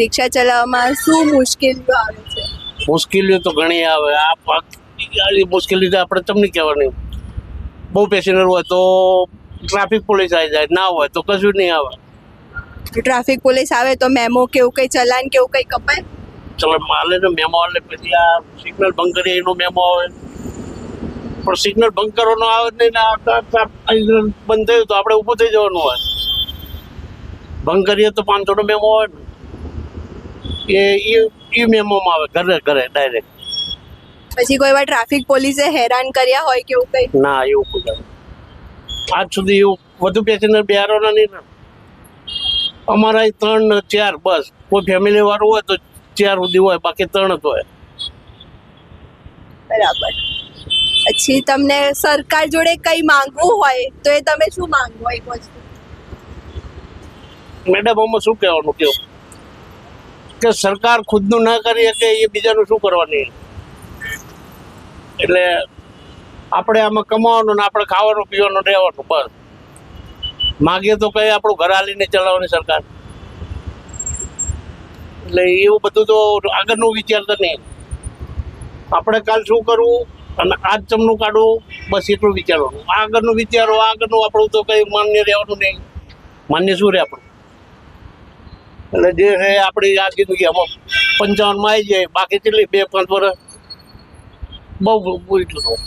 રિક્ષા ચલાવવામાં શું મુશ્કેલીઓ આવે છે? મુશ્કેલીઓ તો ઘણી આવે. આ મુશ્કેલી તો આપણે તમને કહેવાની. બહુ પેસેન્જર હોય તો ટ્રાફિક પોલીસ આવી જાય, ના હોય તો કશું નહીં આવે. ટ્રાફિક પોલીસ આવે તો મેમો કેવું કઈ ચલાન કેવું કઈ કપાય? ચલો માલે ને મેમો આવે, પછી આ સિગ્નલ ભંગ કરીએ એનો મેમો આવે. પણ સિગ્નલ ભંગ કરવાનો આવે જ નહીં ને બંધ થયું તો આપણે ઊભું થઈ જવાનું હોય. ભંગ કરીએ તો 500નો મેમો આવે ને એ મેમોમાં આવે ઘરે ઘરે ડાયરેક્ટ. પછી કોઈ વાર ટ્રાફિક પોલીસે હેરાન કર્યા હોય કેવું કઈ? ના, એવું કોઈ આજ સુધી એવું વધુ પેસેન્જર બિહારવાના નહીં ને. અમારા 3 ને 4 બસ. કોઈ ફેમિલી વાળું હોય તો 4 સુધી હોય, બાકી 3 જ હોય. બરાબર. પછી તમને સરકાર જોડે કઈ માંગવું હોય તો એ તમે શું માંગો? એક વસ્તુ મેડમ આમાં શું કહેવાનું કેવું કે સરકાર ખુદનું ના કરી શકે એ બીજાનું શું કરવાની. એટલે આપણે આમાં કમાવાનું ને આપણે ખાવાનું પીવાનું રહેવાનું બસ. માગીએ તો કઈ આપણું ઘર હાલીને ચલાવવાની સરકાર. એટલે એવું બધું તો આગળનું વિચારતા નહીં. આપણે કાલ શું કરવું અને આજ ચમનું કાઢવું, બસ એટલું વિચારવાનું. આગળનું વિચારો, આગળનું આપણું તો કઈ માન્ય રહેવાનું નહીં. માન્ય શું રહે આપણું? એટલે જે છે આપણી આ જિંદગી આમાં 55માં આવી જાય, બાકી કેટલી 2-5 વર્ષ બહુ એટલું.